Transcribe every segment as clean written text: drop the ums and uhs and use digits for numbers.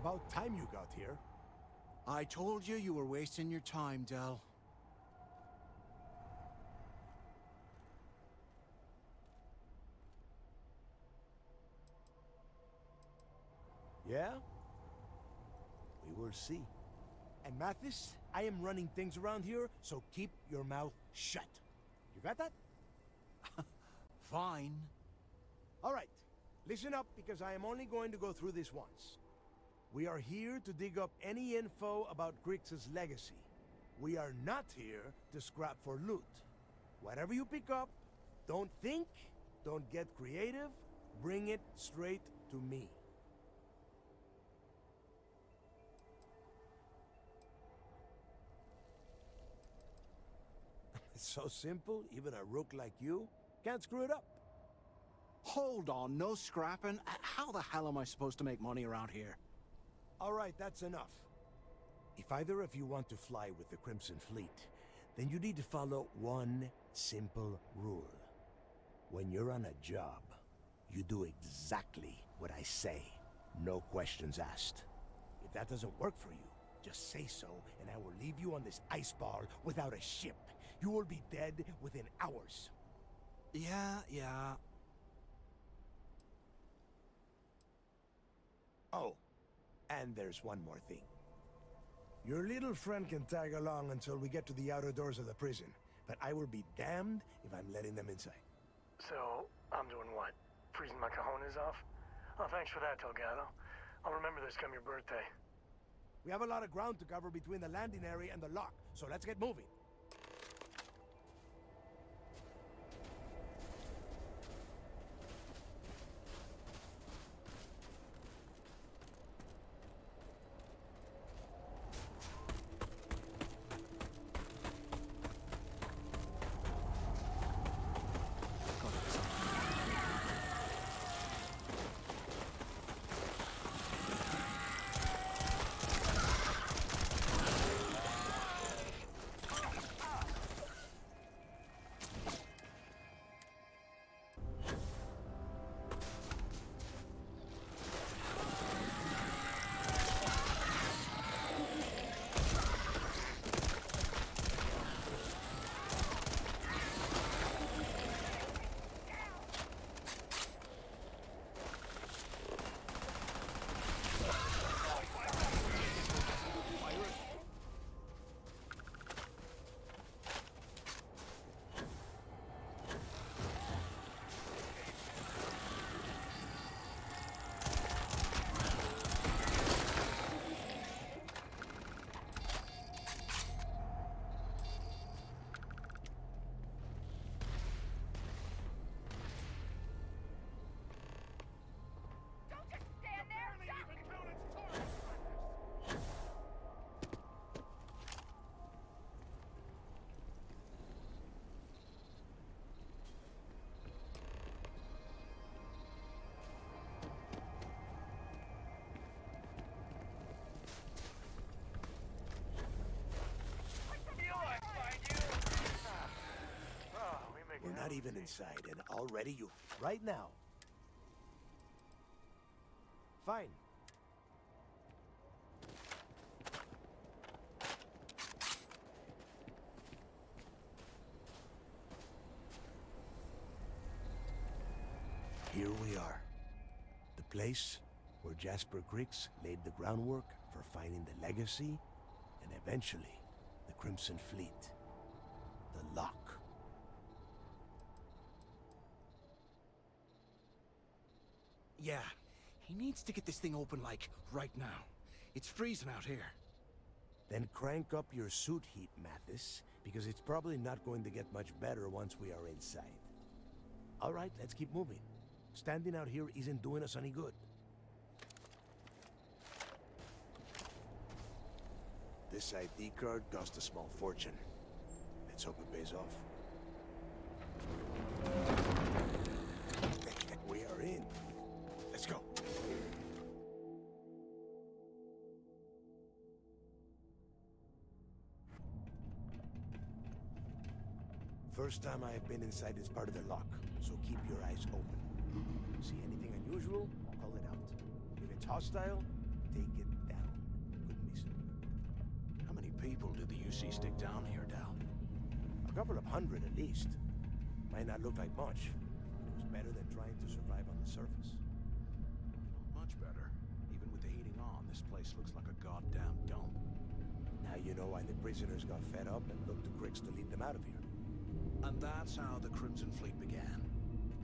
About time you got here. I told you you were wasting your time, Del. Yeah? We will see. And Mathis, I am running things around here, so keep your mouth shut. You got that? Fine. All right. Listen up, because I am only going to go through this once. We are here to dig up any info about Kryx's legacy. We are not here to scrap for loot. Whatever you pick up, don't think, don't get creative, bring it straight to me. It's so simple, even a rook like you can't screw it up. Hold on, no scrapping. How the hell am I supposed to make money around here? All right, that's enough. If either of you want to fly with the Crimson Fleet, then you need to follow one simple rule. When you're on a job, you do exactly what I say. No questions asked. If that doesn't work for you, just say so, and I will leave you on this ice ball without a ship. You will be dead within hours. Yeah. Oh, and there's one more thing. Your little friend can tag along until we get to the outer doors of the prison, but I will be damned if I'm letting them inside. So, I'm doing what? Freezing my cojones off? Oh, thanks for that, Delgado. I'll remember this come your birthday. We have a lot of ground to cover between the landing area and the lock, so let's get moving. We're not even inside, and already you... Right now. Fine. Here we are. The place where Jasper Kryx laid the groundwork for finding the legacy, and eventually, the Crimson Fleet. The lock. Yeah, he needs to get this thing open, like, right now. It's freezing out here. Then crank up your suit heat, Mathis, because it's probably not going to get much better once we are inside. All right, let's keep moving. Standing out here isn't doing us any good. This ID card cost a small fortune. Let's hope it pays off. We are in. Let's go. First time I've been inside this part of the lock, so keep your eyes open. See anything unusual, call it out. If it's hostile, take it down. Couldn't be simpler. How many people did the UC stick down here, Del? A couple of hundred at least. Might not look like much, but it was better than trying to survive on the surface. Much better. Even with the heating on, this place looks like a goddamn dump. Now you know why the prisoners got fed up and looked to Kryx to lead them out of here. And that's how the Crimson Fleet began.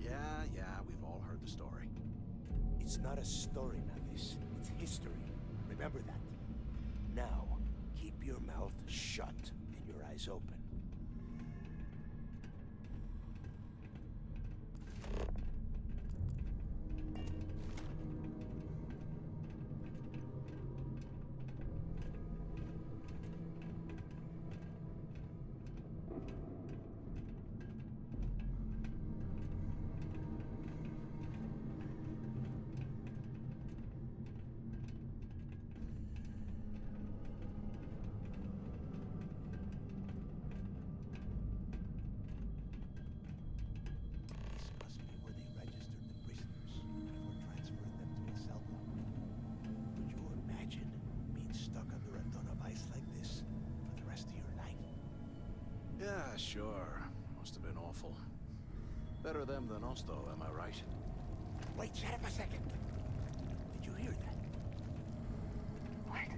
Yeah, we've all heard the story. It's not a story, Mathis. It's history. Remember that. Now, keep your mouth shut and your eyes open. Yeah, sure. Must have been awful. Better them than us, though, am I right? Wait, shut up a second. Did you hear that? What?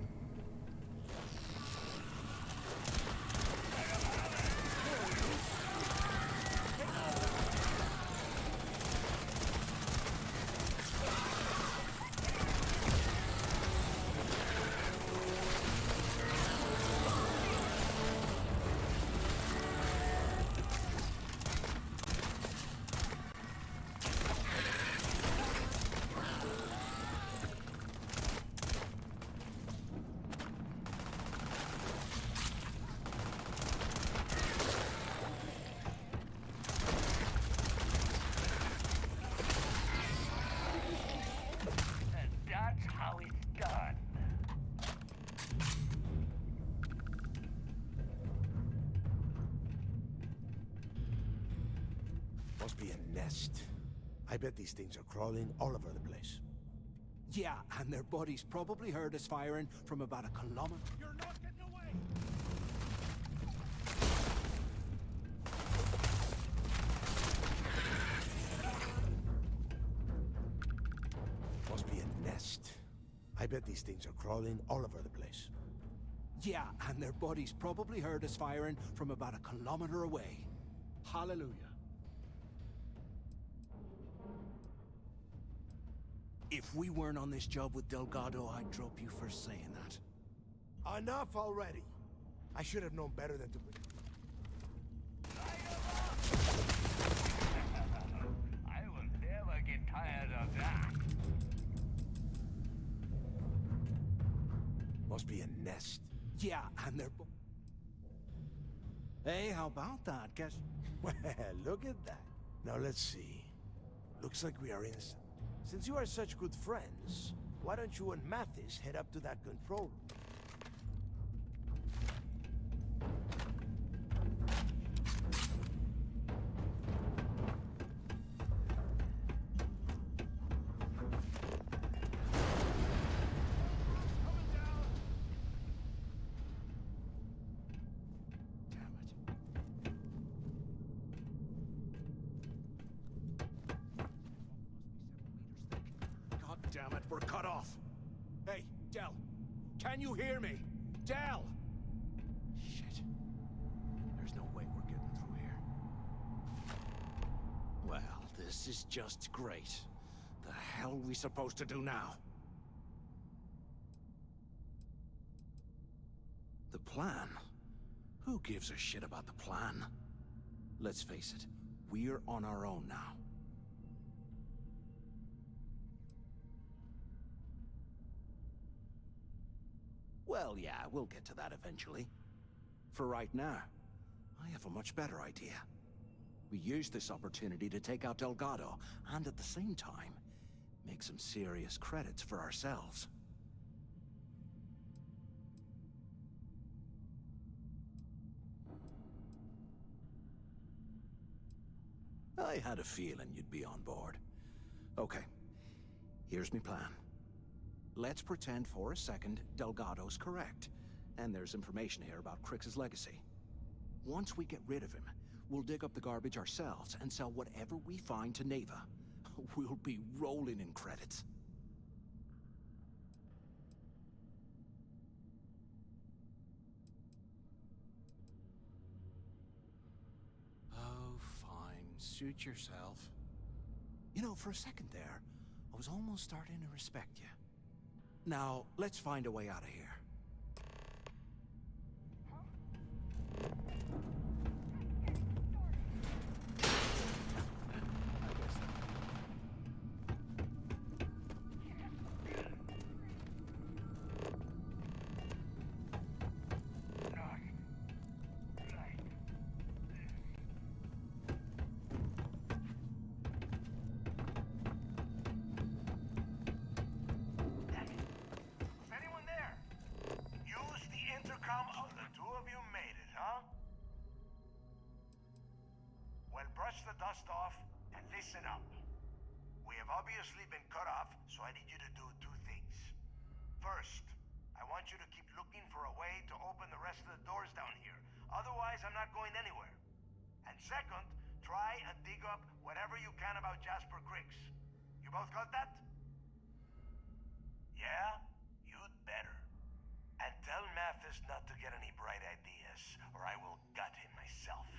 Must be a nest. I bet these things are crawling all over the place. Yeah, and their buddies probably heard us firing from about a kilometer. You're not getting away! Must be a nest. I bet these things are crawling all over the place. Yeah, and their buddies probably heard us firing from about a kilometer away. Hallelujah. If we weren't on this job with Delgado, I'd drop you for saying that. Enough already! I should have known better than to... I will never get tired of that. Must be a nest. Yeah, and they're... Hey, how about that? Guess... Well, look at that. Now let's see. Looks like we are in... Since you are such good friends, why don't you and Mathis head up to that control room? Damn it, we're cut off. Hey, Del, can you hear me? Del! Shit. There's no way we're getting through here. Well, this is just great. The hell are we supposed to do now? The plan? Who gives a shit about the plan? Let's face it, we're on our own now. Well, yeah, we'll get to that eventually. For right now, I have a much better idea. We use this opportunity to take out Delgado, and at the same time, make some serious credits for ourselves. I had a feeling you'd be on board. Okay, here's my plan. let's pretend for a second Delgado's correct, and there's information here about Kryx's legacy. Once we get rid of him, we'll dig up the garbage ourselves and sell whatever we find to Naeva. We'll be rolling in credits. Oh, fine. Suit yourself. You know, for a second there, I was almost starting to respect you. Now, let's find a way out of here. Brush the dust off and listen up. We have obviously been cut off, so I need you to do two things. First, I want you to keep looking for a way to open the rest of the doors down here. Otherwise, I'm not going anywhere. And second, try and dig up whatever you can about Jasper Kryx. You both got that? Yeah? You'd better. And tell Mathis not to get any bright ideas, or I will gut him myself.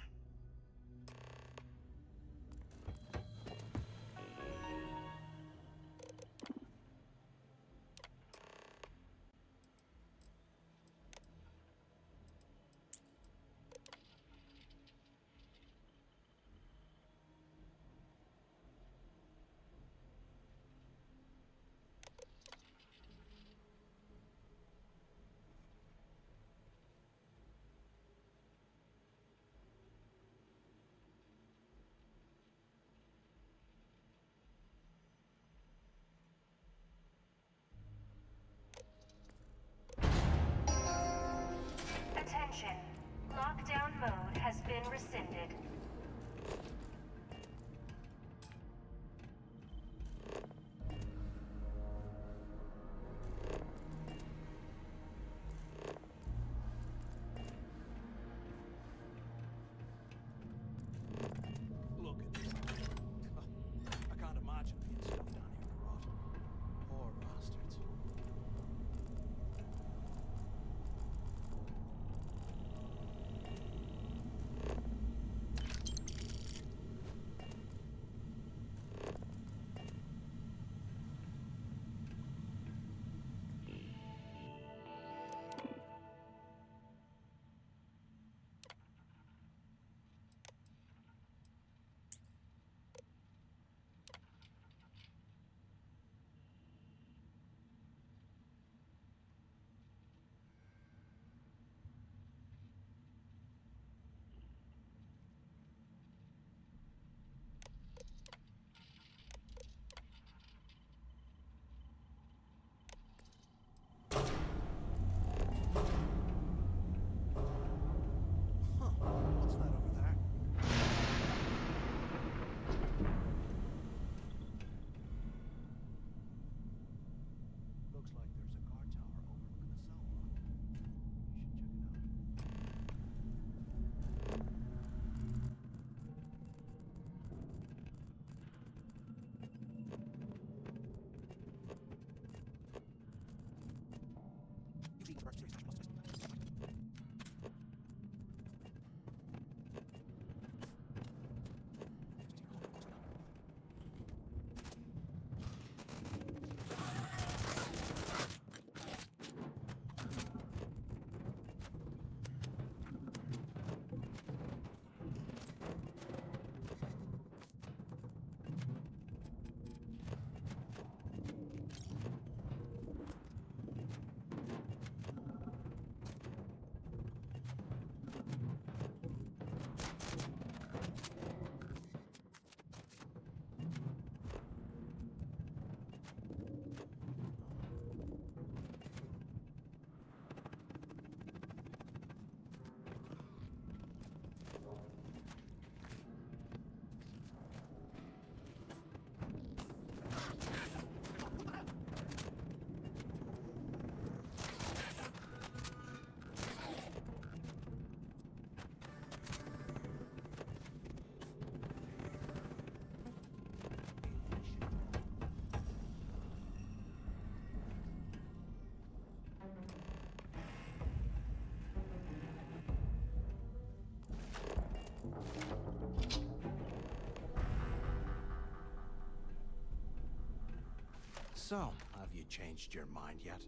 So, have you changed your mind yet?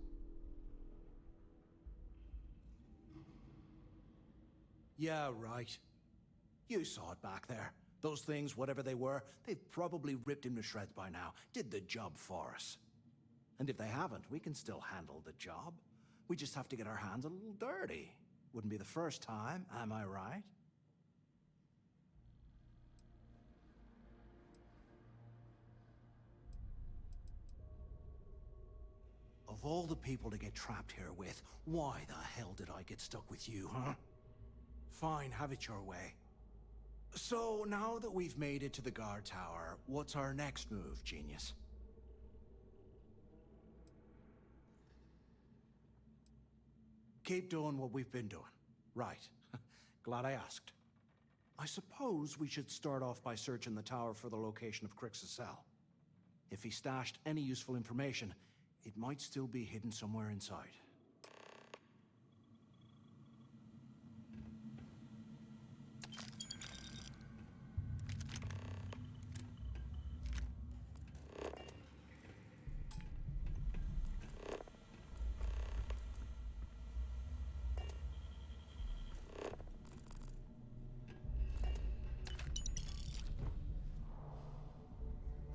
Yeah, right. You saw it back there. Those things, whatever they were, they've probably ripped him to shreds by now. Did the job for us. And if they haven't, we can still handle the job. We just have to get our hands a little dirty. Wouldn't be the first time, am I right? Of all the people to get trapped here with, why the hell did I get stuck with you, huh? Fine, have it your way. So, now that we've made it to the guard tower, what's our next move, genius? Keep doing what we've been doing. Right. Glad I asked. I suppose we should start off by searching the tower for the location of Kryx's cell. If he stashed any useful information, it might still be hidden somewhere inside.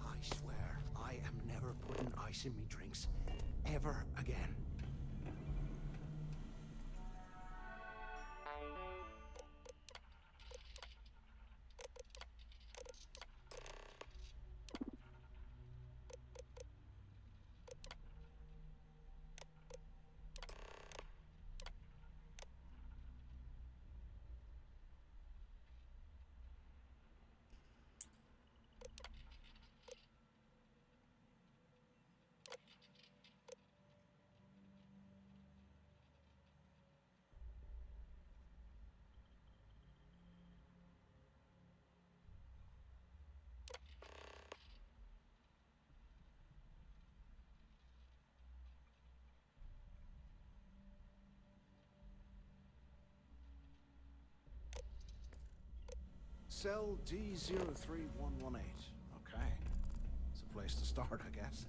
I swear, I am never putting ice in me drinks. Ever again. Cell D03118. Okay. It's a place to start, I guess.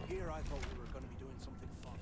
Here I thought we were going to be doing something fun.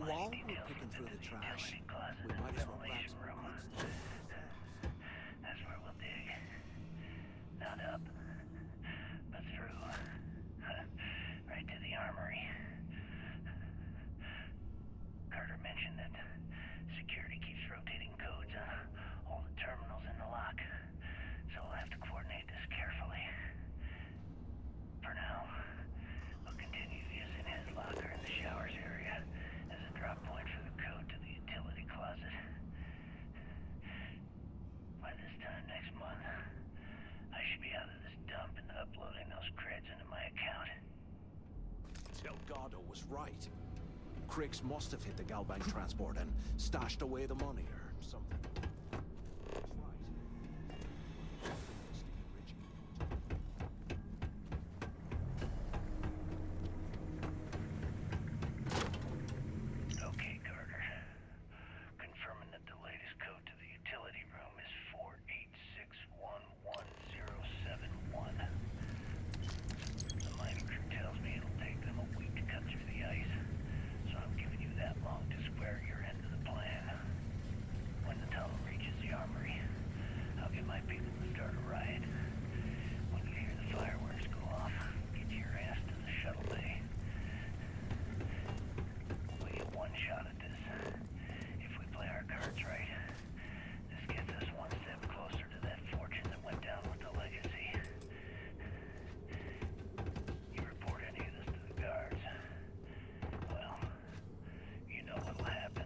While we're picking through the trash, we might as well grab some good stuff. That's where we'll dig. Not up, but through. Right to the armory. Carter mentioned that security keeps rotating codes on all the terminals in the lock, so we'll have to coordinate this carefully. For now, we'll continue using his locker in the showers area as a drop point for the code to the utility closet. By this time next month, I should be out of this dump and uploading those creds into my account. Delgado was right. Kryx must have hit the Galbank transport and stashed away the money or something. That's right. Okay, Carter. Confirming that the latest code to the utility room is 4861171. The mining crew tells me it'll take them a week to cut through the ice, so I'm giving you that long to square your end of the plan. When the tunnel reaches the armory, I'll get my people to start a riot. When you hear the fireworks go off, get your ass to the shuttle bay. We get one shot at this. If we play our cards right, this gets us one step closer to that fortune that went down with the legacy. You report any of this to the guards, well, you know what'll happen.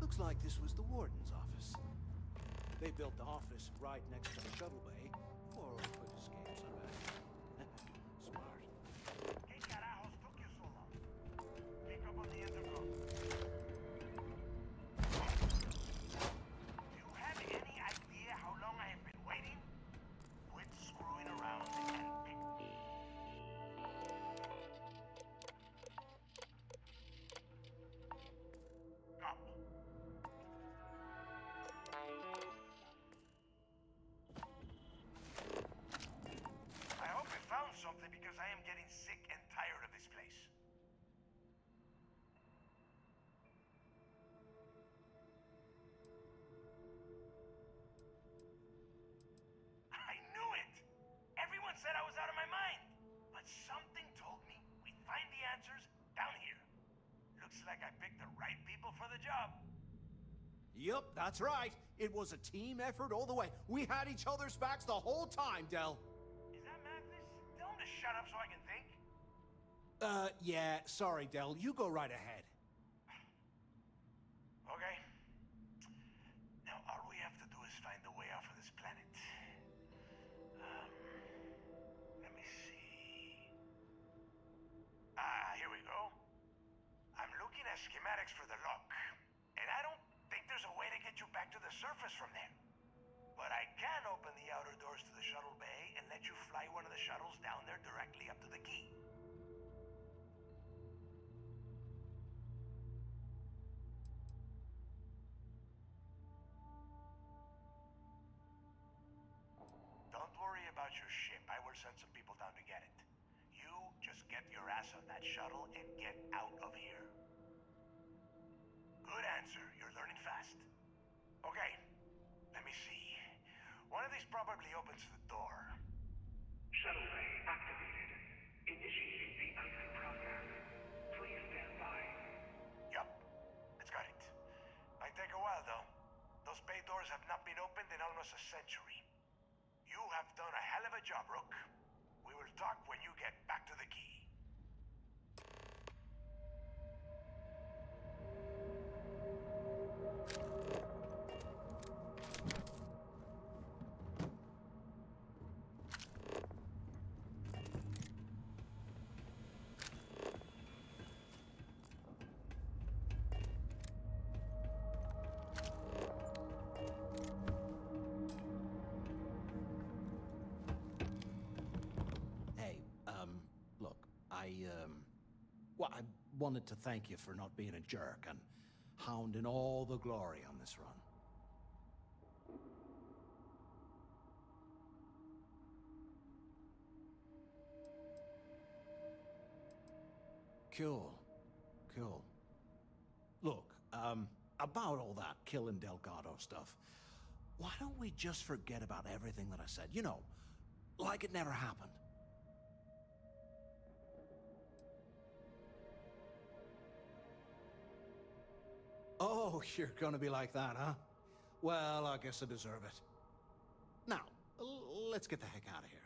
Looks like this was the warden's office. They built the office right next to the shuttle bay for quick escapes, I reckon. Smart. ¿Qué carajos took you so long? Pick up on the intercom. Do you have any idea how long I have been waiting? Quit screwing around and pick. Up. job. Yup, that's right. It was a team effort all the way. We had each other's backs the whole time, Del. Is that Mathis? Tell him to shut up so I can think. Yeah, sorry, Del. You go right ahead. Okay. Now, all we have to do is find a way off of this planet. Let me see. Here we go. I'm looking at schematics for the lock, and I don't think there's a way to get you back to the surface from there. But I can open the outer doors to the shuttle bay and let you fly one of the shuttles down there directly up to the key. Don't worry about your ship. I will send some people down to get it. You just get your ass on that shuttle and get out of here. Good answer. You're learning fast. Okay, let me see. One of these probably opens the door. Shuttle bay activated. Initiating the icing process. Please stand by. Yup, it's got it. Might take a while though. Those bay doors have not been opened in almost a century. You have done a hell of a job, Rook. We will talk when you get back to the key. Well, I wanted to thank you for not being a jerk and hounding all the glory on this run. Cool. Look, about all that killing Delgado stuff, why don't we just forget about everything that I said? You know, like it never happened. Oh, you're gonna be like that, huh? Well, I guess I deserve it. Now, let's get the heck out of here.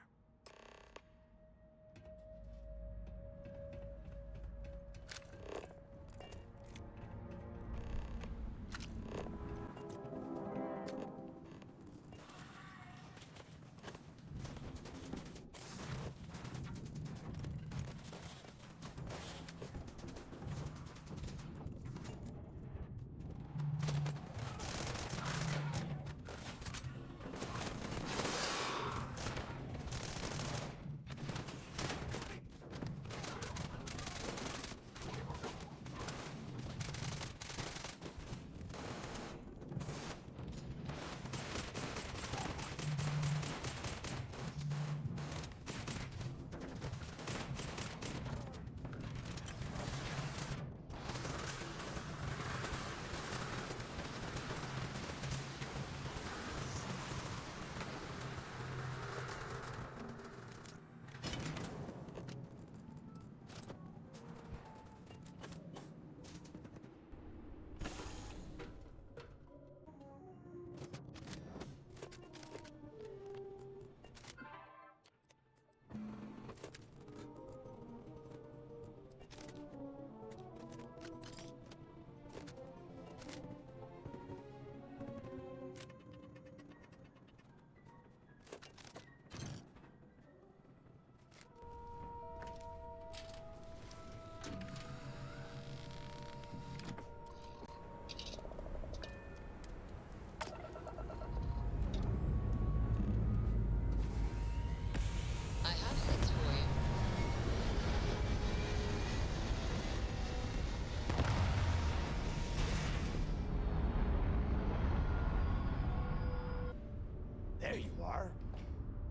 There you are.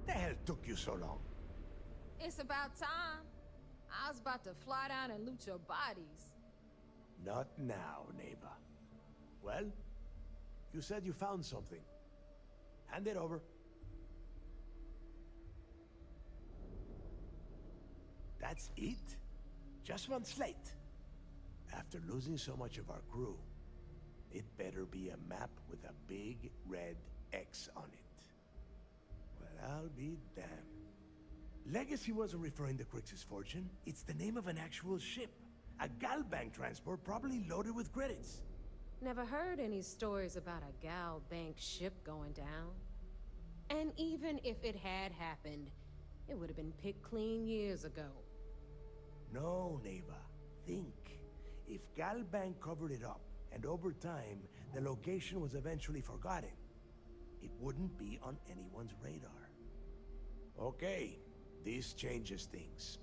The hell took you so long? It's about time. I was about to fly down and loot your bodies. Not now, Naeva. Well, you said you found something. Hand it over. That's it? Just one slate? After losing so much of our crew, It better be a map with a big red X on it. Well, I'll be damned. Legacy wasn't referring to Kryx's fortune. It's the name of an actual ship. A Galbank transport, probably loaded with credits. Never heard any stories about a Gal Bank ship going down. And even if it had happened, it would have been picked clean years ago. No, Naeva. Think. If Galbank covered it up, and over time, the location was eventually forgotten, it wouldn't be on anyone's radar. Okay, this changes things.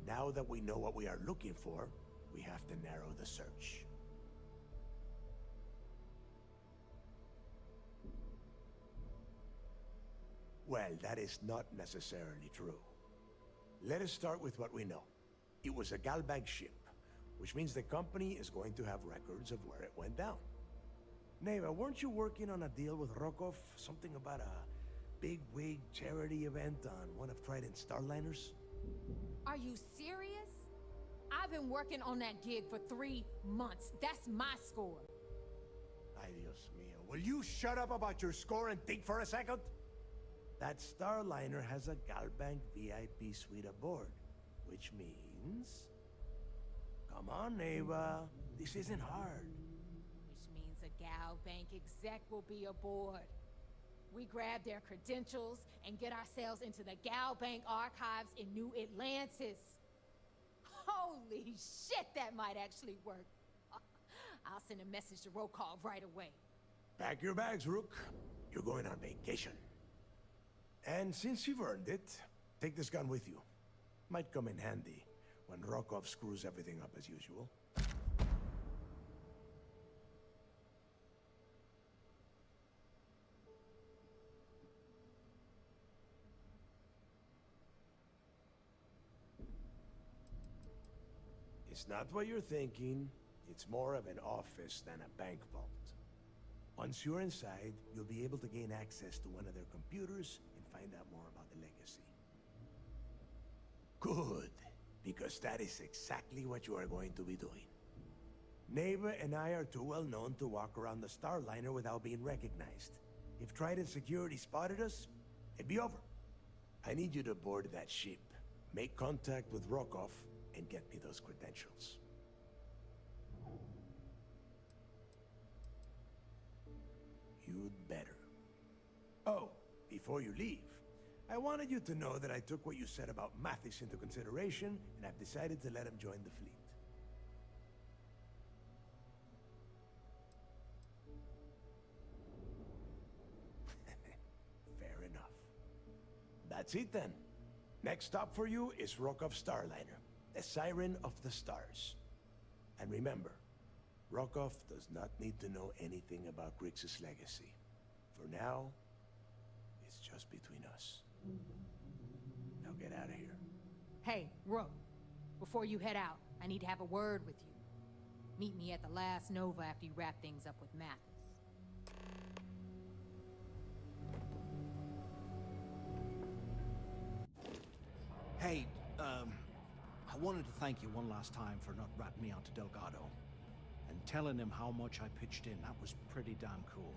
Now that we know what we are looking for, we have to narrow the search. Well, that is not necessarily true. Let us start with what we know. It was a Galbank ship, which means the company is going to have records of where it went down. Naeva, weren't you working on a deal with Rokov? Something about a big-wig charity event on one of Trident's Starliners? Are you serious? I've been working on that gig for 3 months. That's my score. Ay, Dios mío. Will you shut up about your score and think for a second? That Starliner has a Galbank VIP suite aboard, which means... Come on, Naeva. This isn't hard. Which means a Gal Bank exec will be aboard. We grab their credentials and get ourselves into the Gal Bank archives in New Atlantis. Holy shit, that might actually work. I'll send a message to Rokov right away. Pack your bags, Rook. You're going on vacation. And since you've earned it, take this gun with you. Might come in handy when Rokov screws everything up as usual. It's not what you're thinking. It's more of an office than a bank vault. Once you're inside, you'll be able to gain access to one of their computers and find out more about the legacy. Good, because that is exactly what you are going to be doing. Naeva and I are too well known to walk around the Starliner without being recognized. If Trident Security spotted us, it'd be over. I need you to board that ship, make contact with Rokov, and get me those credentials. You'd better. Oh, before you leave, I wanted you to know that I took what you said about Mathis into consideration, and I've decided to let him join the fleet. Fair enough. That's it then. Next stop for you is Rokov Starliner, the Siren of the Stars. And remember, Rokov does not need to know anything about Kryx's legacy. For now, it's just between us. Now get out of here. Hey, Rook, before you head out, I need to have a word with you. Meet me at the last Nova after you wrap things up with Mathis. Hey, I wanted to thank you one last time for not ratting me out to Delgado. And telling him how much I pitched in. That was pretty damn cool.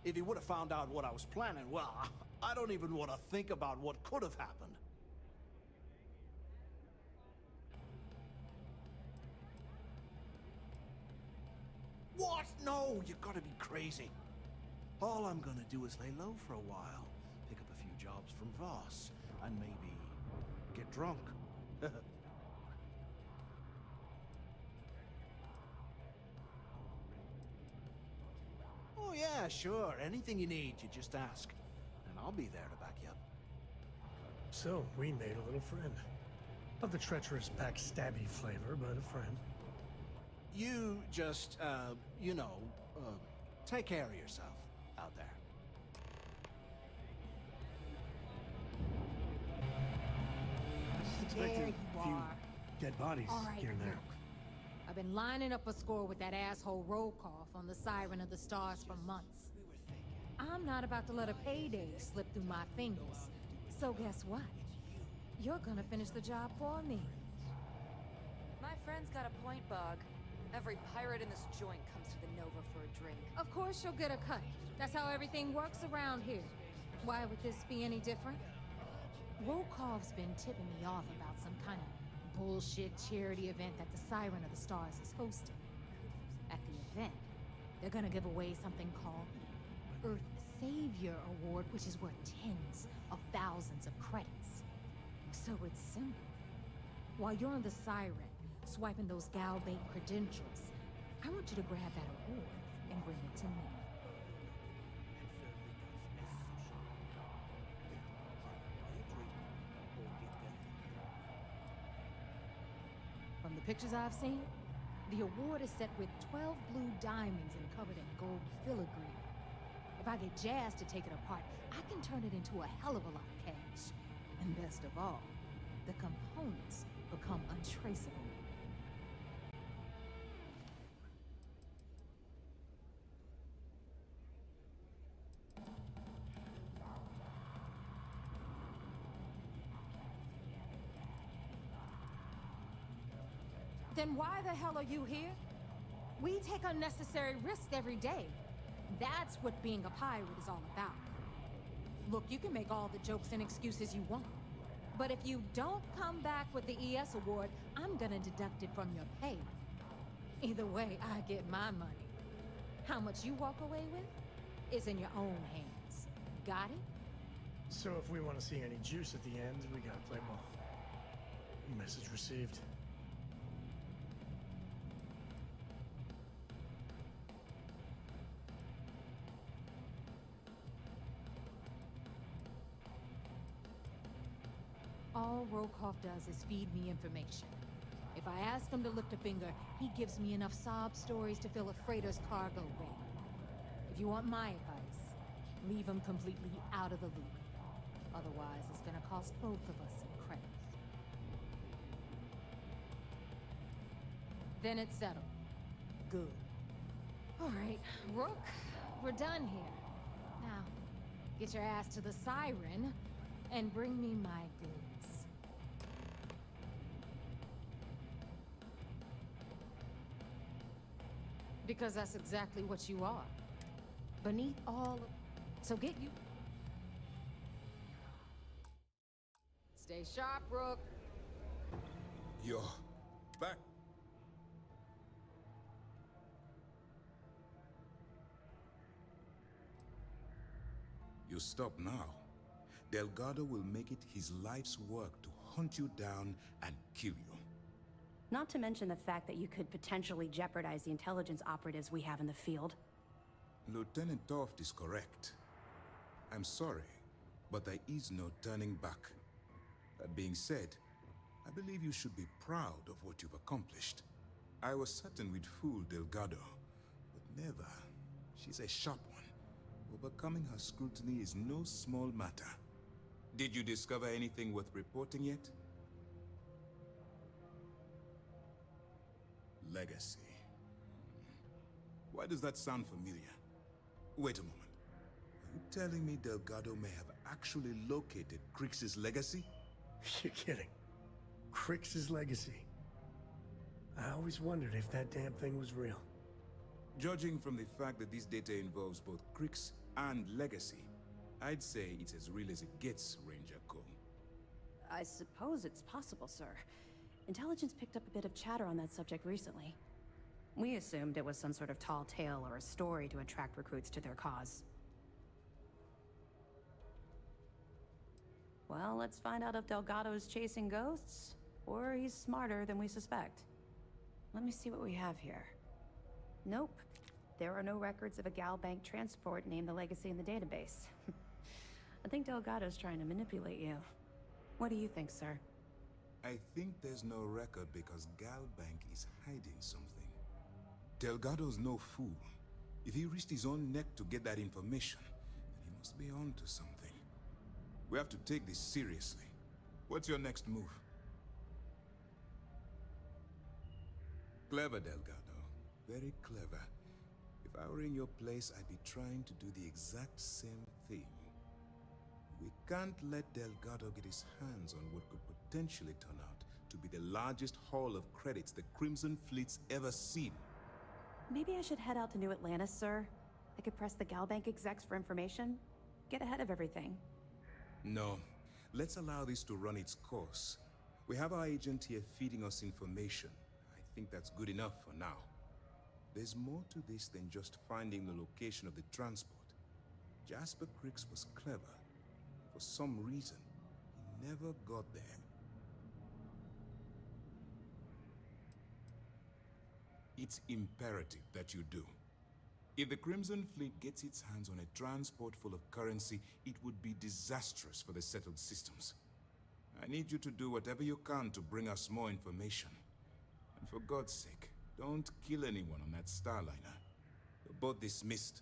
If he would have found out what I was planning, well, I don't even want to think about what could have happened. What? No, you gotta be crazy. All I'm gonna do is lay low for a while, pick up a few jobs from Voss, and maybe get drunk. Oh yeah, sure. Anything you need, you just ask. And I'll be there to back you up. So, we made a little friend. Of the treacherous backstabby flavor, but a friend. You just, you know, take care of yourself out there. There Expected you a few are. dead bodies All right, here and there. look. I've been lining up a score with that asshole Rokov on the Siren of the Stars for months. I'm not about to let a payday slip through my fingers. So guess what? You're gonna finish the job for me. My friend's got a point, Bog. Every pirate in this joint comes to the Nova for a drink. Of course you'll get a cut. That's how everything works around here. Why would this be any different? Rokov's been tipping me off about some kind of bullshit charity event that the Siren of the Stars is hosting. At the event, they're gonna give away something called the Earth Savior Award, which is worth tens of thousands of credits. So it's simple. While you're on the Siren, swiping those Gal Bank credentials, I want you to grab that award and bring it to me. From the pictures I've seen, the award is set with 12 blue diamonds and covered in gold filigree. If I get Jazz to take it apart, I can turn it into a hell of a lot of cash. And best of all, the components become untraceable. Then why the hell are you here? We take unnecessary risks every day. That's what being a pirate is all about. Look, you can make all the jokes and excuses you want. But if you don't come back with the ES award, I'm gonna deduct it from your pay. Either way, I get my money. How much you walk away with is in your own hands. Got it? So if we want to see any juice at the end, we gotta play ball. Message received. All Rokov does is feed me information. If I ask him to lift a finger, he gives me enough sob stories to fill a freighter's cargo bay. If you want my advice, leave him completely out of the loop. Otherwise, it's gonna cost both of us some credits. Then it's settled. Good. All right, Rook, we're done here. Now, get your ass to the Siren and bring me my goods. Because that's exactly what you are. Beneath all of... So get you. Stay sharp, Rook. You're back. You stop now. Delgado will make it his life's work to hunt you down and kill you. Not to mention the fact that you could potentially jeopardize the intelligence operatives we have in the field. Lieutenant Toft is correct. I'm sorry, but there is no turning back. That being said, I believe you should be proud of what you've accomplished. I was certain we'd fool Delgado, but never. She's a sharp one. Overcoming her scrutiny is no small matter. Did you discover anything worth reporting yet? Legacy. Why does that sound familiar? Wait a moment. Are you telling me Delgado may have actually located Kryx's legacy? You're kidding. Kryx's legacy. I always wondered if that damn thing was real. Judging from the fact that this data involves both Kryx and legacy, I'd say it's as real as it gets, Ranger Cole. I suppose it's possible, sir. Intelligence picked up a bit of chatter on that subject recently. We assumed it was some sort of tall tale or a story to attract recruits to their cause. Well, let's find out if Delgado's chasing ghosts, or he's smarter than we suspect. Let me see what we have here. Nope. There are no records of a Gal Bank transport named the Legacy in the database. I think Delgado's trying to manipulate you. What do you think, sir? I think there's no record because Gal Bank is hiding something. Delgado's no fool. If he risked his own neck to get that information, then he must be on to something. We have to take this seriously. What's your next move? Clever, Delgado. Very clever. If I were in your place, I'd be trying to do the exact same thing. We can't let Delgado get his hands on what could potentially turn out to be the largest haul of credits the Crimson Fleet's ever seen. Maybe I should head out to New Atlantis, sir. I could press the Galbank execs for information. Get ahead of everything. No. Let's allow this to run its course. We have our agent here feeding us information. I think that's good enough for now. There's more to this than just finding the location of the transport. Jasper Kryx was clever. For some reason, he never got there. It's imperative that you do. If the Crimson Fleet gets its hands on a transport full of currency, it would be disastrous for the settled systems. I need you to do whatever you can to bring us more information. And for God's sake, don't kill anyone on that Starliner. You're both dismissed.